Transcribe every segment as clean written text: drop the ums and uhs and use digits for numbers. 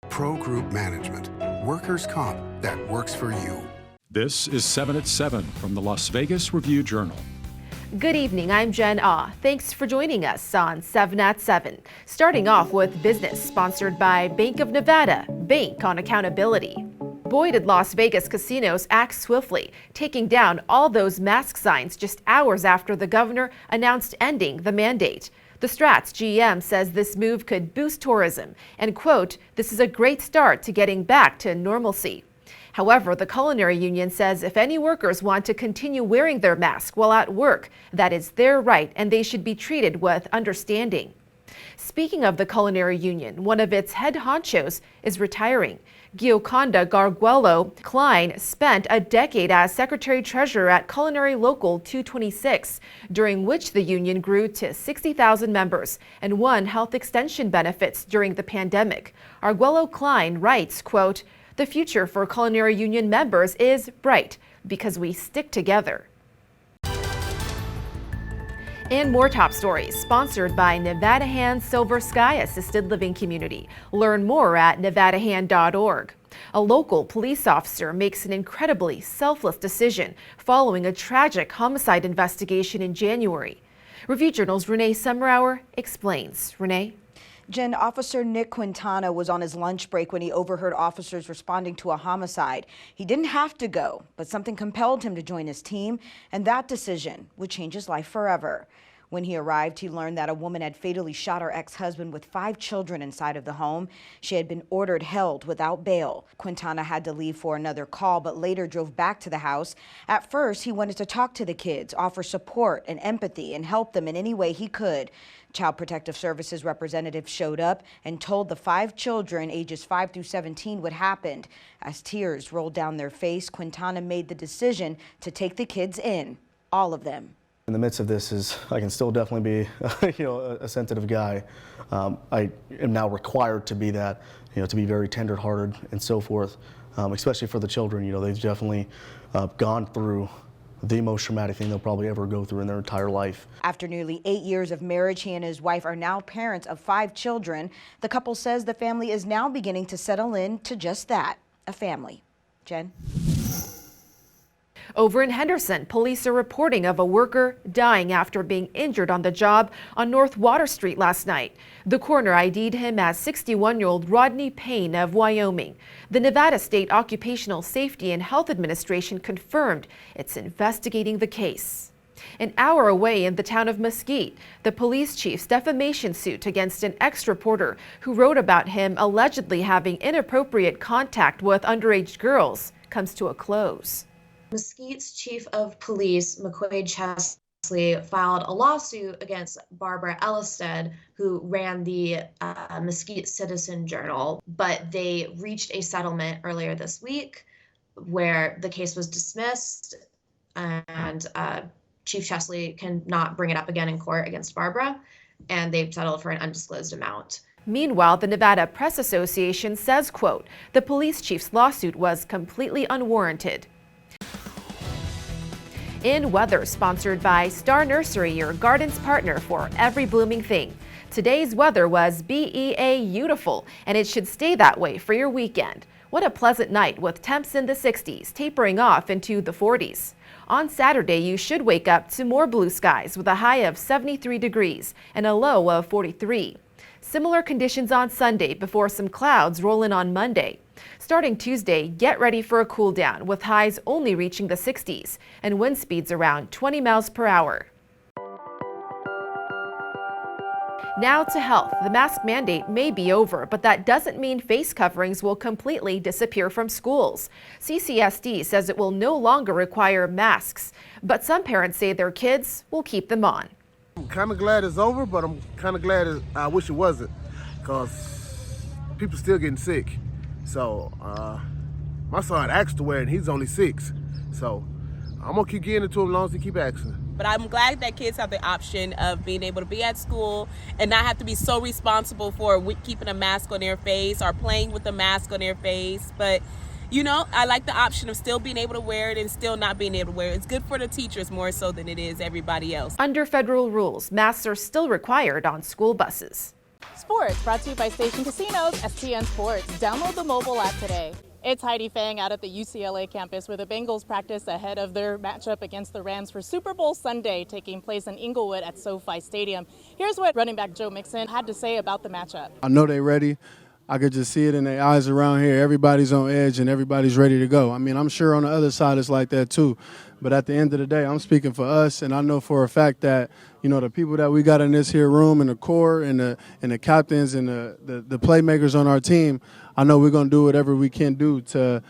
Pro Group Management. Workers' comp that works for you. This is 7 at 7 from the Las Vegas Review-Journal. Good evening, I'm Jen Ah. Thanks for joining us on 7 at 7. Starting off with business, sponsored by Bank of Nevada, Bank on Accountability. Boyd at Las Vegas casinos acts swiftly, taking down all those mask signs just hours after the governor announced ending the mandate. The Strat's GM says this move could boost tourism and, quote, "This is a great start to getting back to normalcy." However, the culinary union says if any workers want to continue wearing their mask while at work, that is their right and they should be treated with understanding. Speaking of the culinary union, one of its head honchos is retiring. Gioconda Garguello Klein spent a decade as secretary-treasurer at Culinary Local 226, during which the union grew to 60,000 members and won health extension benefits during the pandemic. Arguello Klein writes, quote, "The future for culinary union members is bright because we stick together." And more top stories, sponsored by Nevada Hand Silver Sky Assisted Living Community. Learn more at nevadahand.org. A local police officer makes an incredibly selfless decision following a tragic homicide investigation in January. Review-Journal's Renee Summerhour explains. Renee? Jen, Officer Nick Quintana was on his lunch break when he overheard officers responding to a homicide. He didn't have to go, but something compelled him to join his team, and that decision would change his life forever. When he arrived, he learned that a woman had fatally shot her ex-husband with 5 children inside of the home. She had been ordered held without bail. Quintana had to leave for another call, but later drove back to the house. At first, he wanted to talk to the kids, offer support and empathy, and help them in any way he could. Child Protective Services representatives showed up and told the 5 children ages 5 through 17 what happened. As tears rolled down their face, Quintana made the decision to take the kids in, all of them. In the midst of this, I can still definitely be, a sensitive guy. I am now required to be that, to be very tender-hearted and so forth, especially for the children. They've definitely gone through the most traumatic thing they'll probably ever go through in their entire life. After nearly 8 years of marriage, he and his wife are now parents of 5 children. The couple says the family is now beginning to settle in to just that, a family. Jen? Over in Henderson, police are reporting of a worker dying after being injured on the job on North Water Street last night. The coroner ID'd him as 61-year-old Rodney Payne of Wyoming. The Nevada State Occupational Safety and Health Administration confirmed it's investigating the case. An hour away in the town of Mesquite, the police chief's defamation suit against an ex-reporter who wrote about him allegedly having inappropriate contact with underage girls comes to a close. Mesquite's chief of police, McQuaid Chesley, filed a lawsuit against Barbara Ellisted, who ran the Mesquite Citizen Journal, but they reached a settlement earlier this week where the case was dismissed and Chief Chesley cannot bring it up again in court against Barbara, and they've settled for an undisclosed amount. Meanwhile, the Nevada Press Association says, quote, "The police chief's lawsuit was completely unwarranted." In weather, sponsored by Star Nursery, your garden's partner for every blooming thing. Today's weather was beautiful, and it should stay that way for your weekend. What a pleasant night with temps in the 60s, tapering off into the 40s. On Saturday, you should wake up to more blue skies with a high of 73 degrees and a low of 43. Similar conditions on Sunday before some clouds roll in on Monday. Starting Tuesday, get ready for a cool down with highs only reaching the 60s and wind speeds around 20 miles per hour. Now to health. The mask mandate may be over, but that doesn't mean face coverings will completely disappear from schools. CCSD says it will no longer require masks, but some parents say their kids will keep them on. I'm kind of glad it's over, but I'm kind of glad I wish it wasn't, because people still getting sick. So my son asked to wear it, and he's only 6. So I'm going to keep getting it to him as long as he keep asking. But I'm glad that kids have the option of being able to be at school and not have to be so responsible for keeping a mask on their face or playing with a mask on their face. But, I like the option of still being able to wear it and still not being able to wear it. It's good for the teachers more so than it is everybody else. Under federal rules, masks are still required on school buses. Sports brought to you by Station Casinos, STN Sports. Download the mobile app today. It's Heidi Fang out at the UCLA campus where the Bengals practice ahead of their matchup against the Rams for Super Bowl Sunday, taking place in Inglewood at SoFi Stadium. Here's what running back Joe Mixon had to say about the matchup. I know they're ready. I could just see it in their eyes around here. Everybody's on edge and everybody's ready to go. I mean, I'm sure on the other side it's like that too. But at the end of the day, I'm speaking for us, and I know for a fact that, you know, the people that we got in this here room and the core and the captains and the playmakers on our team, I know we're going to do whatever we can do to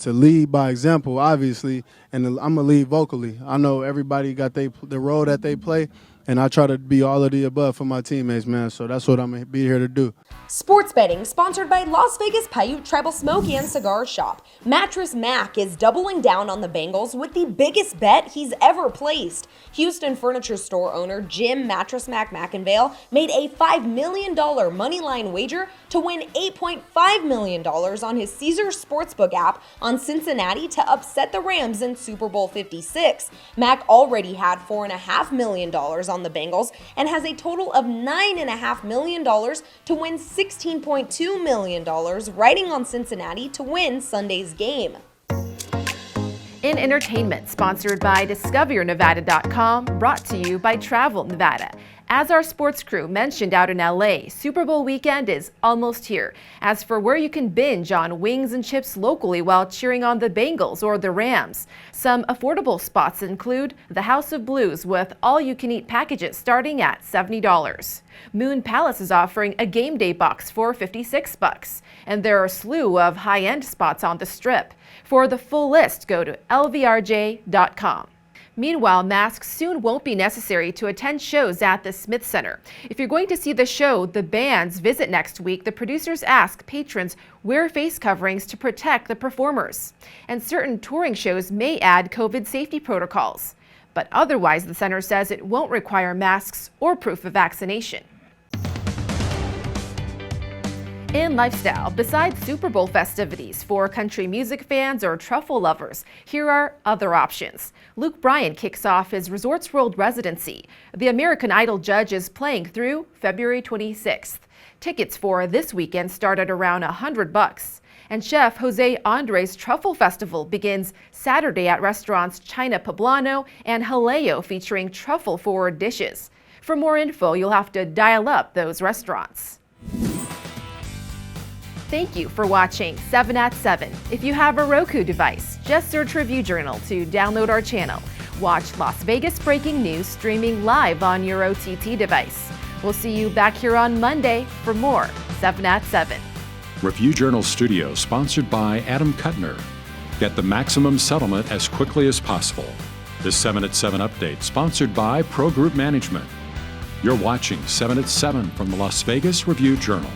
lead by example, obviously, and I'm going to lead vocally. I know everybody got the role that they play, and I try to be all of the above for my teammates, man. So that's what I'm going to be here to do. Sports betting sponsored by Las Vegas Paiute Tribal Smoke and Cigar Shop. Mattress Mac is doubling down on the Bengals with the biggest bet he's ever placed. Houston furniture store owner Jim Mattress Mac McInvale made a $5 million moneyline wager to win $8.5 million on his Caesars Sportsbook app on Cincinnati to upset the Rams in Super Bowl 56. Mac already had $4.5 million on the Bengals and has a total of $9.5 million to win $16.2 million, riding on Cincinnati to win Sunday's game. In entertainment, sponsored by DiscoverYourNevada.com, brought to you by Travel Nevada. As our sports crew mentioned out in LA, Super Bowl weekend is almost here. As for where you can binge on wings and chips locally while cheering on the Bengals or the Rams, some affordable spots include the House of Blues with all-you-can-eat packages starting at $70. Moon Palace is offering a game day box for $56, and there are a slew of high-end spots on the Strip. For the full list, go to lvrj.com. Meanwhile, masks soon won't be necessary to attend shows at the Smith Center. If you're going to see the show The Band's Visit next week, the producers ask patrons wear face coverings to protect the performers. And certain touring shows may add COVID safety protocols. But otherwise, the center says it won't require masks or proof of vaccination. In lifestyle, besides Super Bowl festivities for country music fans or truffle lovers, here are other options. Luke Bryan kicks off his Resorts World residency. The American Idol judge is playing through February 26th. Tickets for this weekend start at around $100. And Chef Jose Andres Truffle Festival begins Saturday at restaurants China Poblano and Jaleo, featuring truffle-forward dishes. For more info, you'll have to dial up those restaurants. Thank you for watching 7 at 7. If you have a Roku device, just search Review Journal to download our channel. Watch Las Vegas breaking news streaming live on your OTT device. We'll see you back here on Monday for more 7 at 7. Review Journal Studio, sponsored by Adam Kuttner. Get the maximum settlement as quickly as possible. This 7 at 7 update, sponsored by Pro Group Management. You're watching 7 at 7 from the Las Vegas Review Journal.